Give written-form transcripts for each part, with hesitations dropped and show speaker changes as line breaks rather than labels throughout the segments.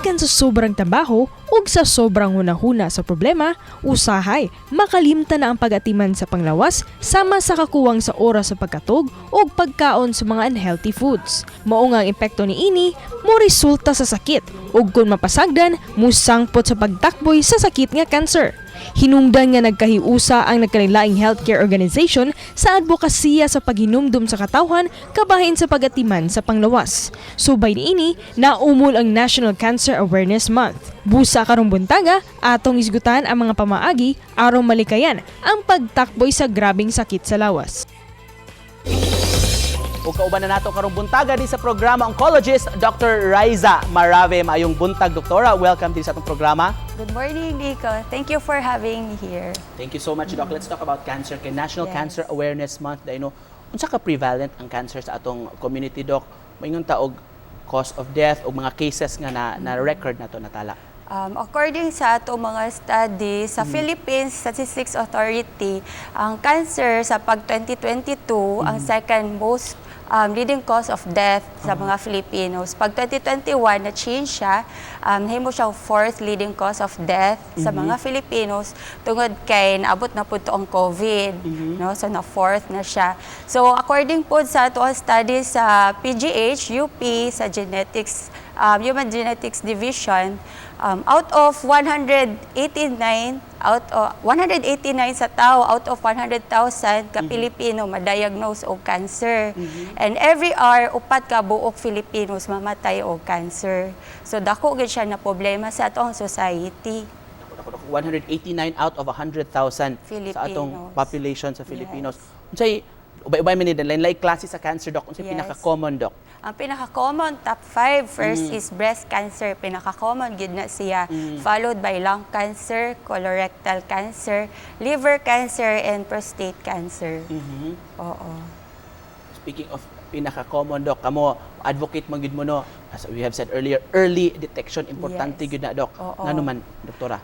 gikan sa sobrang trabaho ug sa sobrang hunahuna sa problema, usahay makalimtan na ang pag-atiman sa panglawas sama sa kakuwang sa oras sa pagkatog ug pagkaon sa mga unhealthy foods. Mao nga ang epekto ni ini mo resulta sa sakit ug kung mapasagdan musangpot sa pagtakboy sa sakit nga cancer. Hinungdan nga nagkahiusa ang nagkalilaing healthcare organization sa advokasya sa paghinumdum sa katawhan kabahin sa pagatiman sa panglawas. Subay niini, naumol ang National Cancer Awareness Month. Busa karong buntaga, atong isgutan ang mga pamaagi aron malikayan ang pagtakboy sa grabing sakit sa lawas.
O kauban na nato karong buntaga di sa programa Oncologist, Dr. Raiza Marave. Maayong buntag, Doktora. Welcome din sa atong programa.
Good morning, Nico. Thank you for having me here.
Thank you so much, Doc. Let's talk about cancer. Kay National Cancer Awareness Month, dahil unsa ka prevalent ang cancer sa atong community, Doc? Moingon ta og cause of death o mga cases nga na record nato natala.
According sa ato mga study sa Philippines Statistics Authority, ang cancer sa pag 2022 ang second most leading cause of death sa mga Filipinos. Pag 2021 na change siya, himo siyang fourth leading cause of death sa mga Filipinos tungod kay naabot na po ang COVID, no? So na fourth na siya. So according po sa ato study sa PGH, UP sa genetics Human Genetics Division, out of 189 sa tao out of 100,000 ka Pilipino ma-diagnose og cancer. And every hour upat ka buok Filipinos mamatay og cancer. So dako gid siya na problema sa atong society.
189 out of 100,000 sa atong population sa Filipinos.
Yes.
Unsay ubay-ubay man ni lain-lain klase sa cancer, Doc? Unsay pinaka-common, Doc?
Ang pinaka-common, top 5, first is breast cancer. Pinaka-common, gid na siya. Followed by lung cancer, colorectal cancer, liver cancer, and prostate cancer. Oo.
Speaking of pinaka-common, Doc, kamo, advocate man gid mo, no? As we have said earlier, early detection, importante gid na, Doc. Ngano man, Doktora?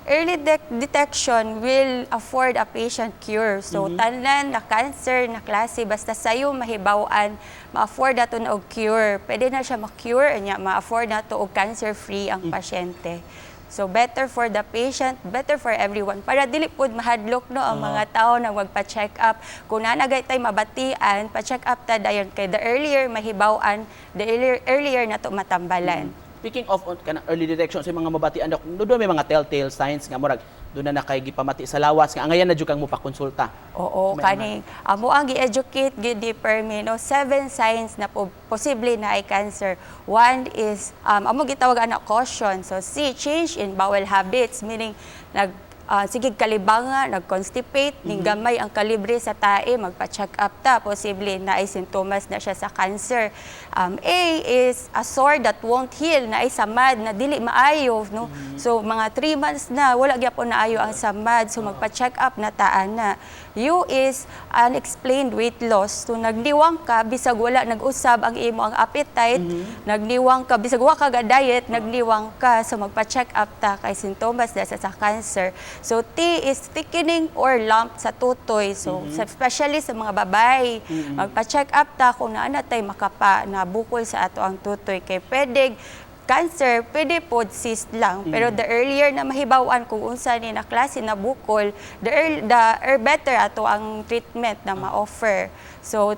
Early detection will afford a patient cure. So, tanan na cancer na klase, basta sayo mahibawan, ma-afford nato na og cure. Pwede na siya ma-cure, ma-afford nato og cancer-free ang pasyente. So, better for the patient, better for everyone. Para dili pud mahadlok no ang mga tao na magpa-check up. Kung nanagay tay mabatian, pa-check up ta dayon kay the earlier mahibawan, the earlier nato matambalan.
Speaking of early detection sa mga mabatian, Doc, doon may mga telltale signs nga murag doon na nakay gipamati sa lawas nga angayan na jud kang mopakonsulta.
Oo, kani amo ang gi-educate gid di permi no 7 signs na posible na ay cancer. One is amo gitawag ana caution. So C, change in bowel habits, meaning sige kalibanga, nag-constipate, ning gamay ang kalibre sa tae, magpa-check up ta, posible na ay sintomas na siya sa cancer. A is a sore that won't heal, na ay samad, na dili maayo. No? So mga 3 months na, wala gyapon na ayo ang samad, so magpa-check up na taan na. U is unexplained weight loss. So nagniwang ka, bisag wala nag-usab ang imo ang appetite, nagniwang ka, bisag wala ka ga-diet, nagniwang ka, so magpa-check up ta kay sintomas na sa cancer. So, T is thickening or lump sa tutoy. So, especially sa mga babae, magpa-check up ta kung naana tay makapa na bukol sa ato ang tutoy. Kay pwede cancer, pwede po cyst lang. Pero the earlier na mahibawan kung unsa ni na klase na bukol, the better ato ang treatment na ma-offer. So,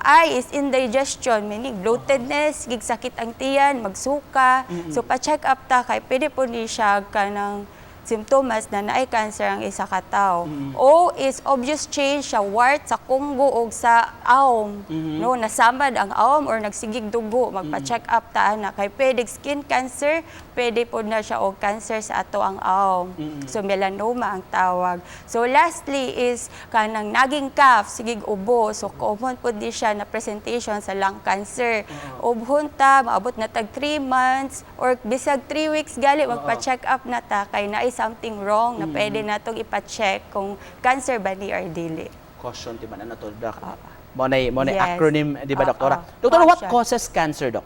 I is indigestion, meaning bloatedness, gigsakit ang tiyan, magsuka. So, pa-check up ta kay pwede po ni siya ka ng simptomas na naay cancer ang isa ka tao. O is obvious change sa wart, sa kunggo o sa awm. No, nasamad ang awm or nagsigig dugo, magpa-check up ta na kay pwede skin cancer, pwede po na siya og cancer sa ato ang awm. So melanoma ang tawag. So lastly is kanang naging cough, sigig ubo. So common po di siya na presentation sa lung cancer. Ubhon ta, maabot na tag 3 months or bisag 3 weeks gali magpa-check up na ta kay naay something wrong na pwede natong ipa-check kung cancer ba ni or dili.
Caution, di ba na to, Doc? Mo na acronym, di ba, Doktora? Doktora, what causes cancer, Doc?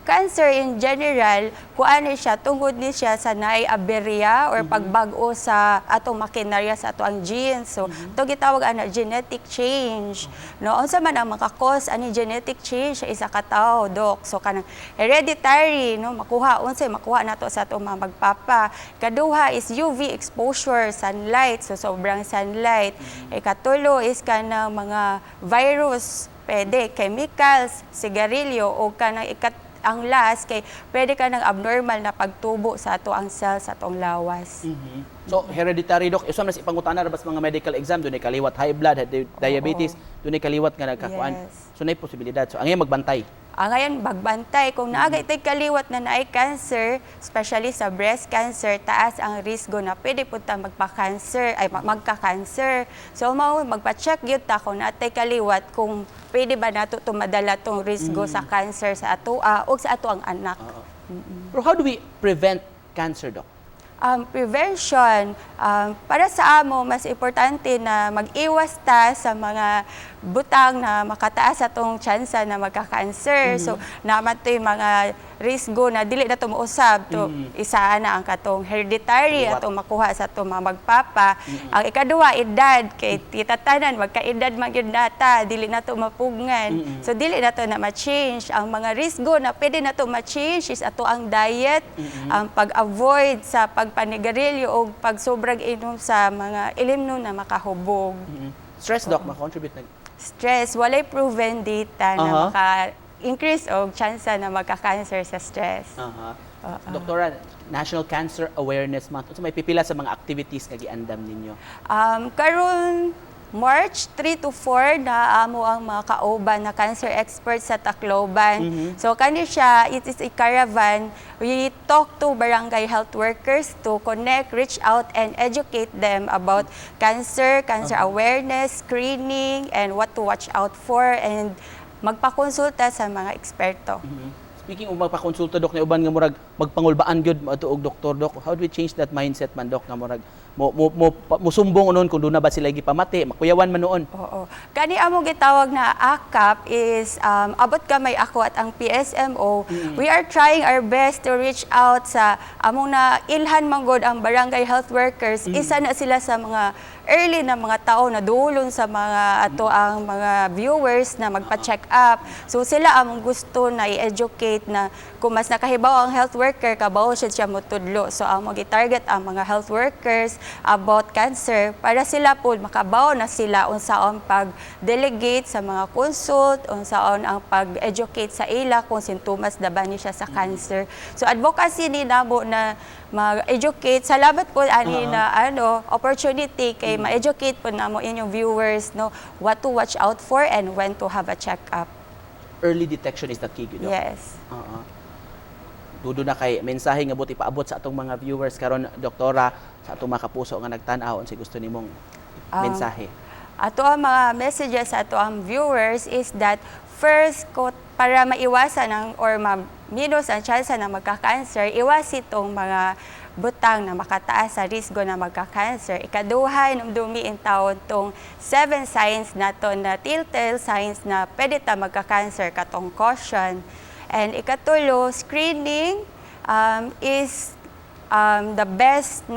Cancer in general, kuan ni siya tungod ni siya sa naay aberya or pagbago sa atong makinarya sa atong genes. So to gitawag ana genetic change. No, unsa man ang maka-cause ani genetic change sa isa ka tawo, dok. So kanang hereditary, no, makuha nato sa atong mga magpapa. Kaduha is UV exposure, sunlight, so sobrang sunlight. Ikatulo is kanang mga virus, pwede chemicals, sigarilyo o kanang ang last kay pwede ka ng abnormal na pagtubo sa ato ang cells sa atong lawas.
So, hereditary, Dok, isang nas ipangutana ra bas mga medical exam, doon ay kaliwat high blood, diabetes, doon ay kaliwat nga nagkakuan.
Yes.
So, na posibilidad. So, ang ngayon magbantay.
Ngayon, magbantay. Kung naagay tay kaliwat na naay cancer, especially sa breast cancer, taas ang risgo na pwede po ta magpa-cancer, ay magka-cancer. So, magpa-check yun ta kung naatay kaliwat kung pwede ba nato tumadala tong risgo sa cancer sa ato o sa ato ang anak.
Pero how do we prevent cancer, Doc?
Prevention, para sa amo, mas importante na mag-iwas ta sa mga butang na makataas atong tsansa na magka-cancer. So, naman ito yung mga risgo na dili na ito mausab. Isa na ang katong hereditary atong makuha sa itong mga magpapa. Ang ikaduha, edad. Kay titatanan, magka-edad magyud nata, dili na ito mapugngan. So, dili na ito na ma-change. Ang mga risgo na pwede na ito ma-change is ato ang diet, ang pag-avoid sa pagpanigarilyo o pag-sobrang inom sa mga ilimnon na makahubog.
Stress, Doc, makontribute na.
Stress, walay proven data na maka-increase o tsansa na magka-cancer sa stress.
Doktora, National Cancer Awareness Month. So, may pipila sa mga activities nga giandam ninyo?
Karon March 3 to 4 na amo ang mga kauban na cancer experts sa Tacloban. So kani siya, it is a caravan. We talk to barangay health workers to connect, reach out and educate them about cancer awareness, screening and what to watch out for and magpakonsulta sa mga eksperto.
Speaking of magpakonsulta, Dok, na uban nga murag magpangulbaan gyud matuog doktor, Dok. How do we change that mindset man, Dok, nga murag musumbong noon kung doon na ba sila gipamati, makuyawan man noon?
Oo. Kani amo gitawag na AKAP is abot kamay ako at ang PSMO. We are trying our best to reach out sa among na ilhan manggod ang barangay health workers. Isa na sila sa mga early na mga tao na dulon sa mga ato ang mga viewers na magpa-check up. So sila among gusto na i-educate na kung mas nakahibaw ang health worker, kabaw siya motudlo. So among gi-target ang mga health workers about cancer para sila po makabaw na sila unsaon pag-delegate sa mga consult, unsaon ang pag-educate sa ila kung sintomas daban ni siya sa cancer. So advocacy ni namo na mag-educate. Salamat po ani na opportunity kay ma-educate po namo inyong viewers no what to watch out for and when to have a check-up.
Early detection is the key, Dok.
Yes.
Dudo na kay mensahe nga buti paabot sa atong mga viewers karon, doktora, sa atong mga kapuso nga nagtan-aw unsa gusto nimong mensahe.
Ato ang mga messages sa ato ang viewers is that first para maiwasan ang or minus ang chance na magka-cancer, iwas itong mga butang na makataas sa risgo na magka-cancer. Ikaduha, numdumi in taon tong 7 signs nato na telltale signs na pwede ta magka-cancer katong caution. And ikatulo, screening is the best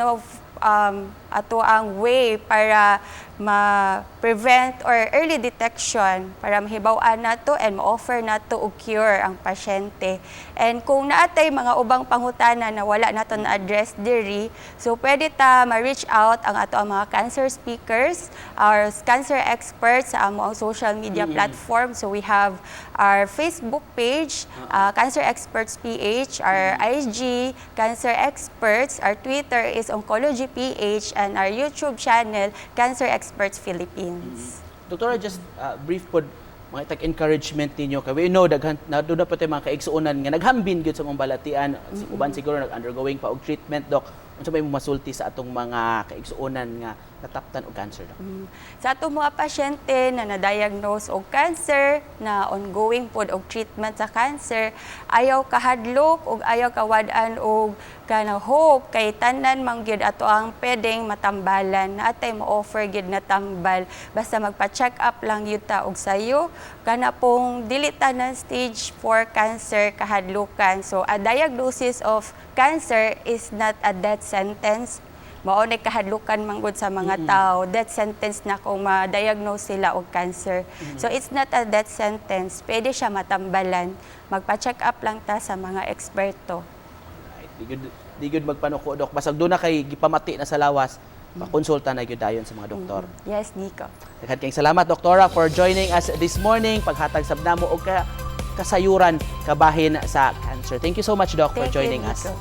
ato ang way para ma-prevent or early detection para mahibaw-an nato and ma-offer nato og cure ang pasyente. And kung naatay mga ubang pangutana na wala nato na-address diri, so pwede ta ma-reach out ang ato ang mga cancer speakers, our cancer experts sa among social media platform. So we have our Facebook page, Cancer Experts PH, our IG, Cancer Experts, our Twitter is Oncology PH, and our YouTube channel, Cancer Experts Philippines.
Doktora, just brief pod mga encouragement ninyo kay we know daghan na doon na pati mga kaigsuonan nga naghambin gyud sa mong balatian, uban siguro nag-undergoing pa og treatment, Dok. Unsa may masulti sa atong mga kaigsuonan nga nataptan og cancer, Doc?
Sa ato mga pasyente na na-diagnose og cancer, na ongoing pod og treatment sa cancer, ayaw kahadlok ug ayaw kawad-an og kana hope kay tanan man gyud ato ang pwedeng matambalan. Naatay mo offer gyud na tambal basta magpa-check up lang gyud ta og sayo kana pong dili tanan stage 4 cancer kahadlukan. So a diagnosis of cancer is not a death sentence. Mao na kahadlukan manggod sa mga tao, death sentence na kung ma-diagnose sila og cancer. So it's not a death sentence, pwede siya matambalan. Magpa-check up lang ta sa mga eksperto.
Right. Di good magpanuko, Dok. Basag doon na kay gipamati na sa lawas, pakonsulta na gyud dayon sa mga doktor.
Yes, Nico.
Daghan kayong salamat, Doktora, for joining us this morning. Paghatag sab namo og kasayuran kabahin sa cancer. Thank you so much, Doc, for
Thank you,
joining us.
Nico.